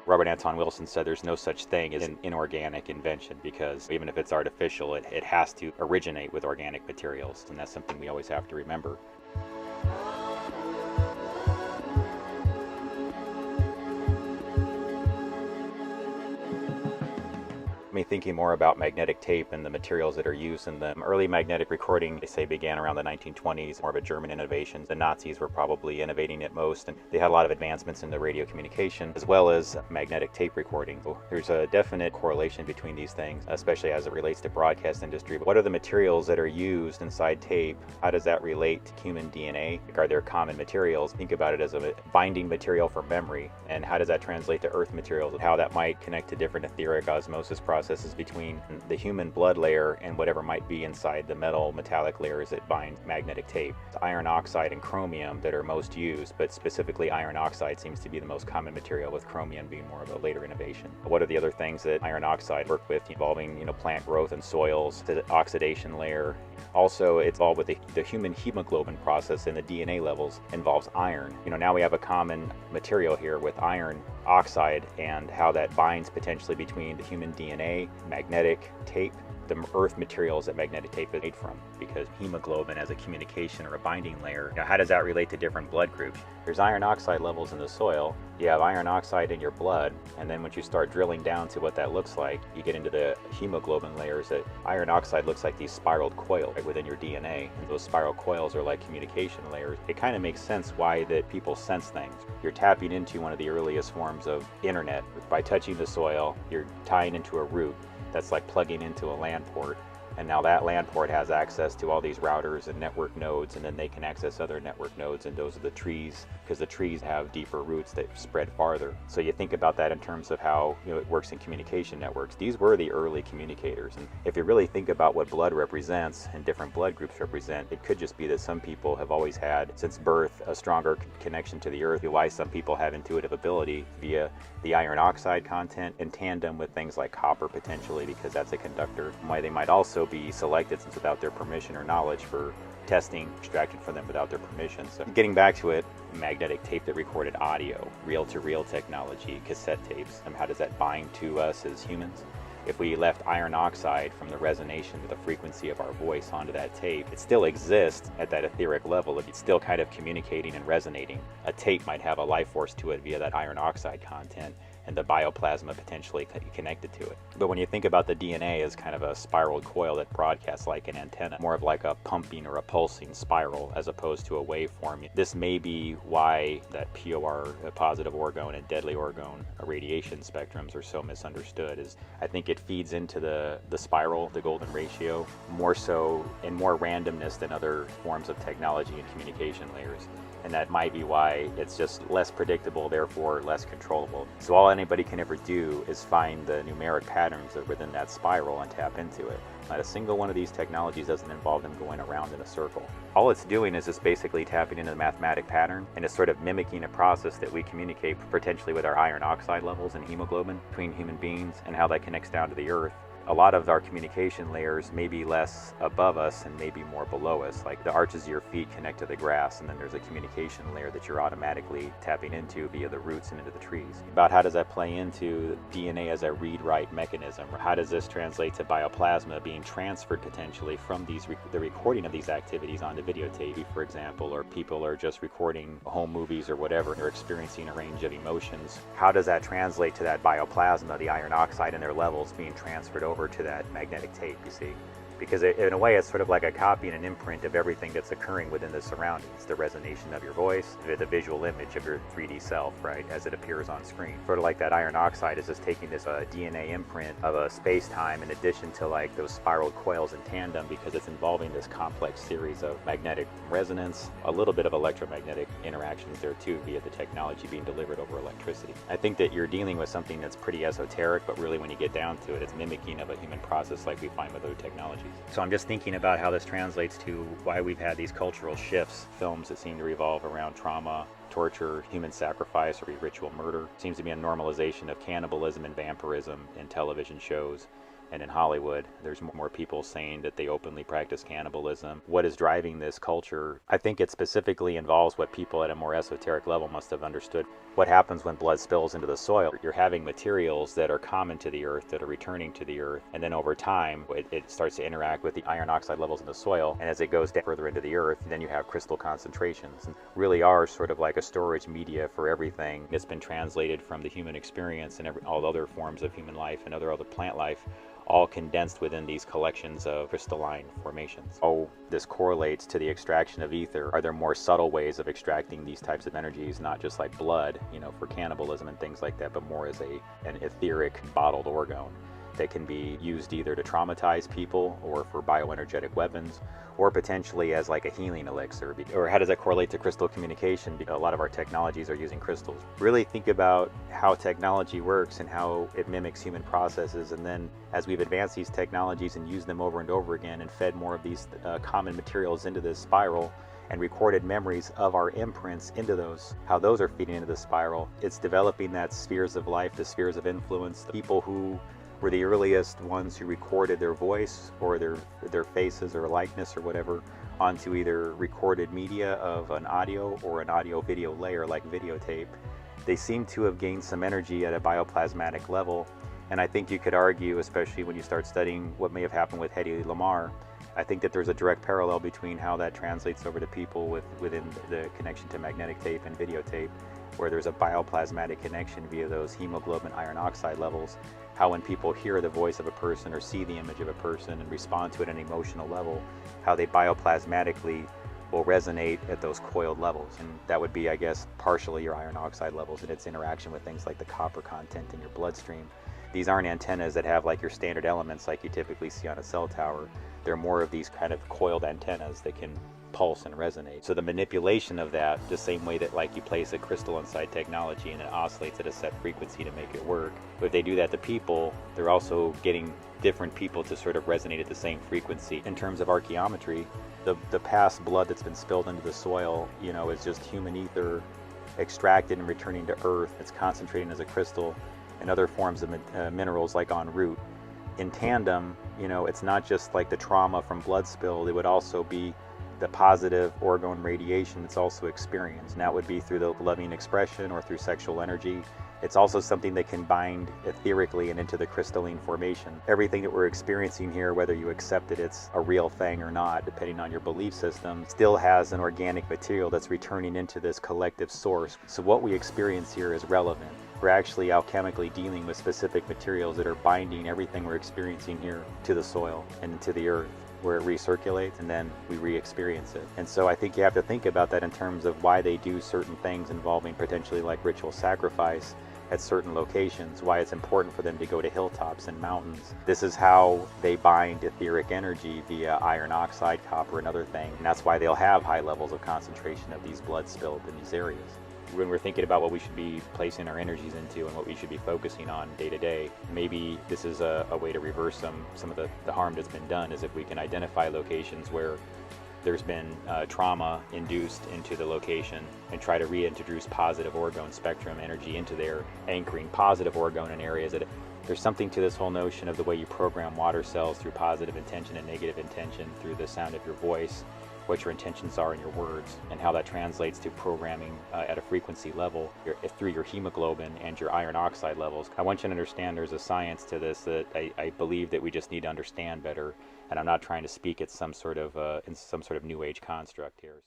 Robert Anton Wilson said there's no such thing as an inorganic invention, because even if it's artificial, it has to originate with organic materials, and that's something we always have to remember. Me thinking more about magnetic tape and the materials that are used in them. Early magnetic recording, they say, began around the 1920s, more of a German innovation. The Nazis were probably innovating it most, and they had a lot of advancements in the radio communication, as well as magnetic tape recording. So there's a definite correlation between these things, especially as it relates to broadcast industry. What are the materials that are used inside tape? How does that relate to human DNA? Are there common materials? Think about it as a binding material for memory, and how does that translate to earth materials, and how that might connect to different etheric osmosis processes between the human blood layer and whatever might be inside the metallic layers that bind magnetic tape. It's iron oxide and chromium that are most used, but specifically iron oxide seems to be the most common material, with chromium being more of a later innovation. What are the other things that iron oxide work with involving, plant growth and soils, the oxidation layer? Also, it's involved with the human hemoglobin process, and the DNA levels involves iron. Now we have a common material here with iron oxide, and how that binds potentially between the human DNA, magnetic tape, the earth materials that magnetic tape is made from, because hemoglobin as a communication or a binding layer, how does that relate to different blood groups? There's iron oxide levels in the soil, you have iron oxide in your blood, and then once you start drilling down to what that looks like, you get into the hemoglobin layers. That iron oxide looks like these spiraled coils within your DNA, and those spiral coils are like communication layers. It kind of makes sense why that people sense things. You're tapping into one of the earliest forms of internet. By touching the soil, you're tying into a root. That's like plugging into a LAN port, and now that LAN port has access to all these routers and network nodes, and then they can access other network nodes, and those are the trees, because the trees have deeper roots that spread farther. So you think about that in terms of how it works in communication networks. These were the early communicators, and if you really think about what blood represents and different blood groups represent, it could just be that some people have always had, since birth, a stronger connection to the earth. Why some people have intuitive ability via the iron oxide content in tandem with things like copper, potentially, because that's a conductor. Why they might also be selected, since without their permission or knowledge, for testing extracted from them without their permission. So getting back to it, magnetic tape that recorded audio, reel-to-reel technology, cassette tapes, and how does that bind to us as humans? If we left iron oxide from the resonation of the frequency of our voice onto that tape, it still exists at that etheric level. It's still kind of communicating and resonating. A tape might have a life force to it via that iron oxide content, and the bioplasma potentially connected to it. But when you think about the DNA as kind of a spiraled coil that broadcasts like an antenna, more of like a pumping or a pulsing spiral as opposed to a waveform, this may be why that POR, positive orgone, and deadly orgone radiation spectrums are so misunderstood. Is I think it feeds into the spiral, the golden ratio, more so and more randomness than other forms of technology and communication layers. And that might be why it's just less predictable, therefore less controllable. So all anybody can ever do is find the numeric patterns that are within that spiral and tap into it. Not a single one of these technologies doesn't involve them going around in a circle. All it's doing is just basically tapping into the mathematic pattern, and it's sort of mimicking a process that we communicate potentially with our iron oxide levels and hemoglobin between human beings, and how that connects down to the earth. A lot of our communication layers may be less above us and maybe more below us, like the arches of your feet connect to the grass, and then there's a communication layer that you're automatically tapping into via the roots and into the trees. About how does that play into DNA as a read-write mechanism? How does this translate to bioplasma being transferred potentially from the recording of these activities onto videotape, for example, or people are just recording home movies or whatever, and they're experiencing a range of emotions. How does that translate to that bioplasma, the iron oxide and their levels being transferred over to that magnetic tape, you see? Because in a way, it's sort of like a copy and an imprint of everything that's occurring within the surroundings, the resonation of your voice, the visual image of your 3D self, right, as it appears on screen. Sort of like that iron oxide is just taking this DNA imprint of a space-time in addition to like those spiraled coils in tandem, because it's involving this complex series of magnetic resonance, a little bit of electromagnetic interactions there too via the technology being delivered over electricity. I think that you're dealing with something that's pretty esoteric, but really when you get down to it, it's mimicking of a human process like we find with other technologies. So I'm just thinking about how this translates to why we've had these cultural shifts, films that seem to revolve around trauma, torture, human sacrifice, or ritual murder. Seems to be a normalization of cannibalism and vampirism in television shows. And in Hollywood, there's more people saying that they openly practice cannibalism. What is driving this culture? I think it specifically involves what people at a more esoteric level must have understood. What happens when blood spills into the soil? You're having materials that are common to the earth that are returning to the earth, and then over time it starts to interact with the iron oxide levels in the soil, and as it goes down further into the earth, then you have crystal concentrations. And really are sort of like a storage media for everything. It's been translated from the human experience and all other forms of human life and other plant life, all condensed within these collections of crystalline formations. Oh, this correlates to the extraction of ether. Are there more subtle ways of extracting these types of energies, not just like blood, for cannibalism and things like that, but more as an etheric bottled orgone that can be used either to traumatize people or for bioenergetic weapons, or potentially as like a healing elixir? Or how does that correlate to crystal communication? Because a lot of our technologies are using crystals. Really think about how technology works and how it mimics human processes, and then as we've advanced these technologies and used them over and over again and fed more of these common materials into this spiral and recorded memories of our imprints into those, how those are feeding into the spiral, it's developing that spheres of life, the spheres of influence, the people who were the earliest ones who recorded their voice or their faces or likeness or whatever onto either recorded media of an audio or an audio video layer like videotape. They seem to have gained some energy at a bioplasmatic level, and I think you could argue, especially when you start studying what may have happened with Hedy Lamarr, I think that there's a direct parallel between how that translates over to people within the connection to magnetic tape and videotape, where there's a bioplasmatic connection via those hemoglobin iron oxide levels. How when people hear the voice of a person or see the image of a person and respond to it at an emotional level, how they bioplasmatically will resonate at those coiled levels. And that would be, I guess, partially your iron oxide levels and its interaction with things like the copper content in your bloodstream. These aren't antennas that have like your standard elements like you typically see on a cell tower. They're more of these kind of coiled antennas that can pulse and resonate. So the manipulation of that, the same way that like you place a crystal inside technology and it oscillates at a set frequency to make it work, but if they do that to people, they're also getting different people to sort of resonate at the same frequency. In terms of archaeometry, the past blood that's been spilled into the soil, is just human ether extracted and returning to earth. It's concentrating as a crystal and other forms of minerals like en route. In tandem, it's not just like the trauma from blood spill, it would also be the positive orgone radiation that's also experienced. And that would be through the loving expression or through sexual energy. It's also something that can bind etherically and into the crystalline formation. Everything that we're experiencing here, whether you accept that it's a real thing or not, depending on your belief system, still has an organic material that's returning into this collective source. So what we experience here is relevant. We're actually alchemically dealing with specific materials that are binding everything we're experiencing here to the soil and to the earth, where it recirculates and then we re-experience it. And so I think you have to think about that in terms of why they do certain things involving potentially like ritual sacrifice at certain locations, why it's important for them to go to hilltops and mountains. This is how they bind etheric energy via iron oxide, copper, and other things. And that's why they'll have high levels of concentration of these blood spilled in these areas. When we're thinking about what we should be placing our energies into and what we should be focusing on day to day, maybe this is a way to reverse some of the harm that's been done, is if we can identify locations where there's been trauma induced into the location and try to reintroduce positive orgone spectrum energy into there, anchoring positive orgone in areas that there's something to this whole notion of the way you program water cells through positive intention and negative intention through the sound of your voice, what your intentions are in your words, and how that translates to programming at a frequency level through your hemoglobin and your iron oxide levels. I want you to understand there's a science to this that I believe that we just need to understand better, and I'm not trying to speak at some sort of new age construct here.